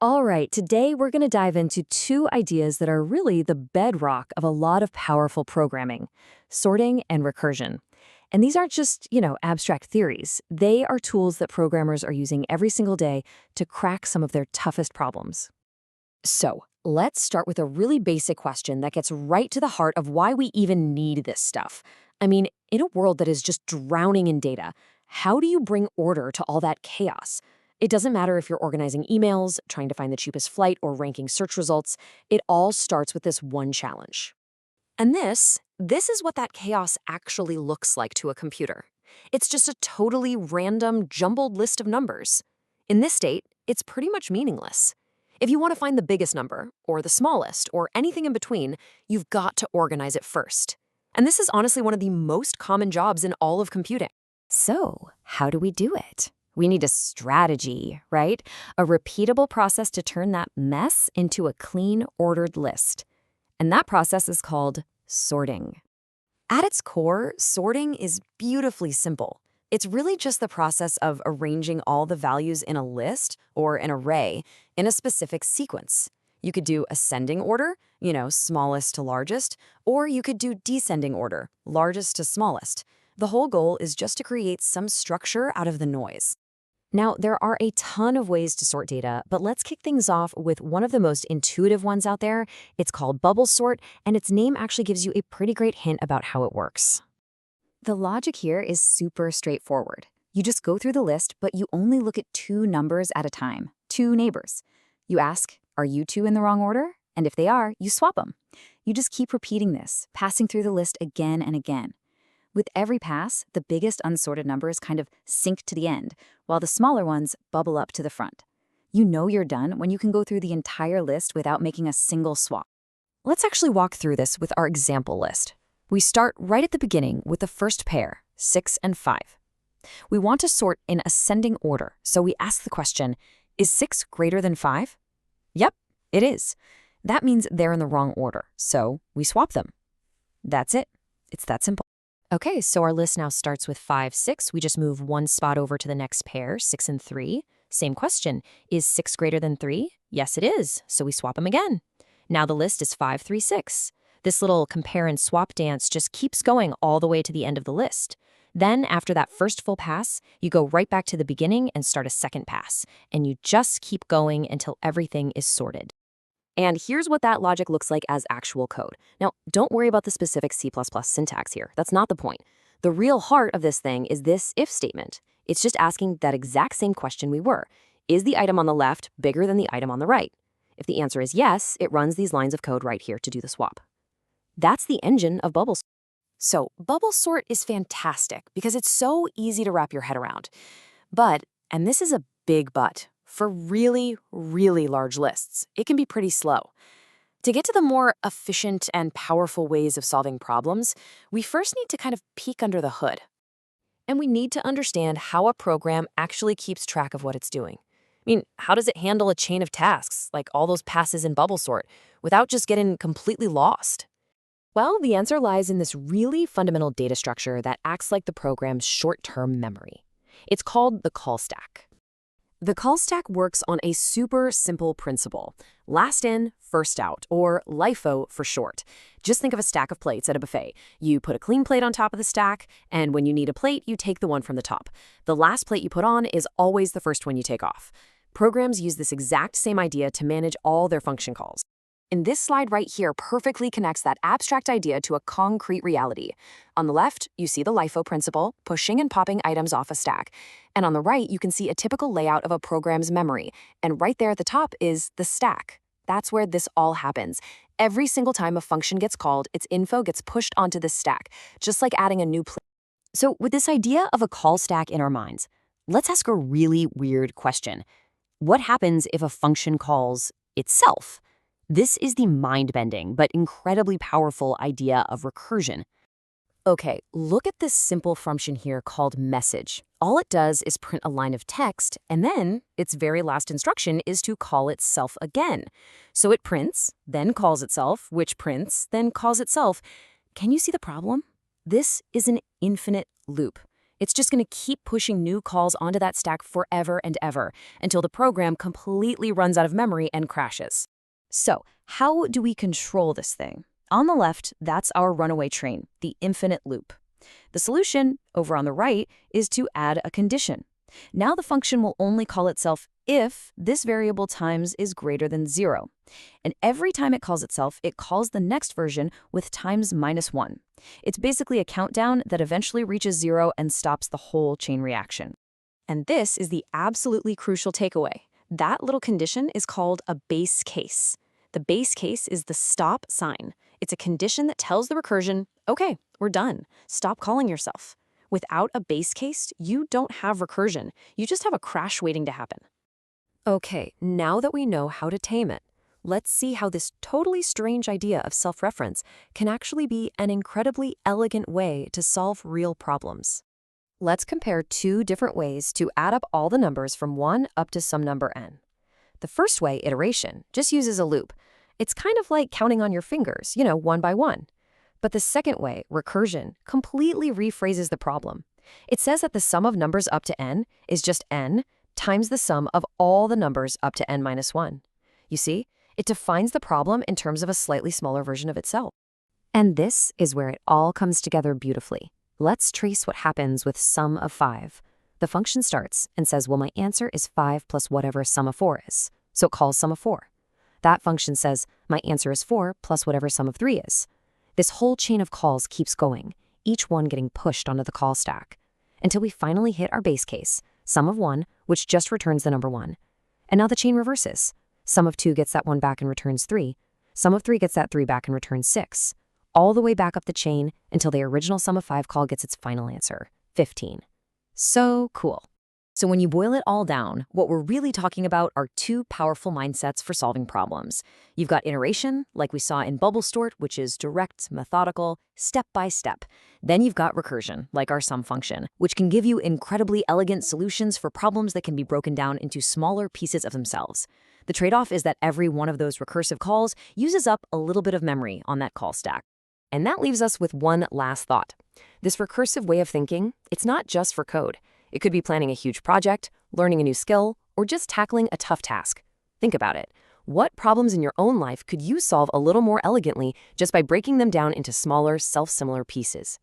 All right, today we're going to dive into two ideas that are really the bedrock of a lot of powerful programming: sorting and recursion. And these aren't just, abstract theories. They are tools that programmers are using every single day to crack some of their toughest problems. So, let's start with a really basic question that gets right to the heart of why we even need this stuff. I mean, in a world that is just drowning in data, how do you bring order to all that chaos? It doesn't matter if you're organizing emails, trying to find the cheapest flight, or ranking search results, it all starts with this one challenge. And this is what that chaos actually looks like to a computer. It's just a totally random, jumbled list of numbers. In this state, it's pretty much meaningless. If you want to find the biggest number, or the smallest, or anything in between, you've got to organize it first. And this is honestly one of the most common jobs in all of computing. So, how do we do it? We need a strategy, right? A repeatable process to turn that mess into a clean, ordered list. And that process is called sorting. At its core, sorting is beautifully simple. It's really just the process of arranging all the values in a list or an array in a specific sequence. You could do ascending order, smallest to largest, or you could do descending order, largest to smallest. The whole goal is just to create some structure out of the noise. Now, there are a ton of ways to sort data, but let's kick things off with one of the most intuitive ones out there. It's called bubble sort, and its name actually gives you a pretty great hint about how it works. The logic here is super straightforward. You just go through the list, but you only look at two numbers at a time, two neighbors. You ask, are you two in the wrong order? And if they are, you swap them. You just keep repeating this, passing through the list again and again. With every pass, the biggest unsorted numbers kind of sink to the end, while the smaller ones bubble up to the front. You know you're done when you can go through the entire list without making a single swap. Let's actually walk through this with our example list. We start right at the beginning with the first pair, 6 and 5. We want to sort in ascending order, so we ask the question, is 6 greater than 5? Yep, it is. That means they're in the wrong order, so we swap them. That's it. It's that simple. Okay, so our list now starts with 5, 6. We just move one spot over to the next pair, 6 and 3. Same question. Is 6 greater than 3? Yes, it is. So we swap them again. Now the list is 5, 3, 6. This little compare and swap dance just keeps going all the way to the end of the list. Then, after that first full pass, you go right back to the beginning and start a second pass. And you just keep going until everything is sorted. And here's what that logic looks like as actual code. Now, don't worry about the specific C++ syntax here. That's not the point. The real heart of this thing is this if statement. It's just asking that exact same question we were. Is the item on the left bigger than the item on the right? If the answer is yes, it runs these lines of code right here to do the swap. That's the engine of bubble sort. So bubble sort is fantastic because it's so easy to wrap your head around. But, and this is a big but, for really, really large lists, it can be pretty slow. To get to the more efficient and powerful ways of solving problems, we first need to kind of peek under the hood. And we need to understand how a program actually keeps track of what it's doing. I mean, how does it handle a chain of tasks, like all those passes in bubble sort, without just getting completely lost? Well, the answer lies in this really fundamental data structure that acts like the program's short-term memory. It's called the call stack. The call stack works on a super simple principle: last in, first out, or LIFO for short. Just think of a stack of plates at a buffet. You put a clean plate on top of the stack, and when you need a plate, you take the one from the top. The last plate you put on is always the first one you take off. Programs use this exact same idea to manage all their function calls. And this slide right here perfectly connects that abstract idea to a concrete reality. On the left, you see the LIFO principle, pushing and popping items off a stack. And on the right, you can see a typical layout of a program's memory. And right there at the top is the stack. That's where this all happens. Every single time a function gets called, its info gets pushed onto the stack, just like adding a new plate. So with this idea of a call stack in our minds, let's ask a really weird question. What happens if a function calls itself? This is the mind-bending but incredibly powerful idea of recursion. Okay, look at this simple function here called message. All it does is print a line of text, and then its very last instruction is to call itself again. So it prints, then calls itself, which prints, then calls itself. Can you see the problem? This is an infinite loop. It's just going to keep pushing new calls onto that stack forever and ever until the program completely runs out of memory and crashes. So, how do we control this thing? On the left, that's our runaway train, the infinite loop. The solution, over on the right, is to add a condition. Now the function will only call itself if this variable times is greater than 0. And every time it calls itself, it calls the next version with times -1. It's basically a countdown that eventually reaches 0 and stops the whole chain reaction. And this is the absolutely crucial takeaway. That little condition is called a base case. The base case is the stop sign. It's a condition that tells the recursion, okay, we're done. Stop calling yourself. Without a base case, you don't have recursion. You just have a crash waiting to happen. Okay, now that we know how to tame it, let's see how this totally strange idea of self-reference can actually be an incredibly elegant way to solve real problems. Let's compare two different ways to add up all the numbers from 1 up to some number n. The first way, iteration, just uses a loop. It's kind of like counting on your fingers, one by one. But the second way, recursion, completely rephrases the problem. It says that the sum of numbers up to n is just n times the sum of all the numbers up to n-1. You see, it defines the problem in terms of a slightly smaller version of itself. And this is where it all comes together beautifully. Let's trace what happens with sum of 5. The function starts and says, well, my answer is 5 plus whatever sum of 4 is. So it calls sum of 4. That function says, my answer is 4 plus whatever sum of 3 is. This whole chain of calls keeps going, each one getting pushed onto the call stack, until we finally hit our base case, sum of 1, which just returns the number 1. And now the chain reverses. Sum of 2 gets that 1 back and returns 3. Sum of 3 gets that 3 back and returns 6. All the way back up the chain until the original sum of 5 call gets its final answer, 15. So cool. So when you boil it all down, what we're really talking about are two powerful mindsets for solving problems. You've got iteration, like we saw in bubble sort, which is direct, methodical, step by step. Then you've got recursion, like our sum function, which can give you incredibly elegant solutions for problems that can be broken down into smaller pieces of themselves. The trade-off is that every one of those recursive calls uses up a little bit of memory on that call stack. And that leaves us with one last thought. This recursive way of thinking, it's not just for code. It could be planning a huge project, learning a new skill, or just tackling a tough task. Think about it. What problems in your own life could you solve a little more elegantly just by breaking them down into smaller, self-similar pieces?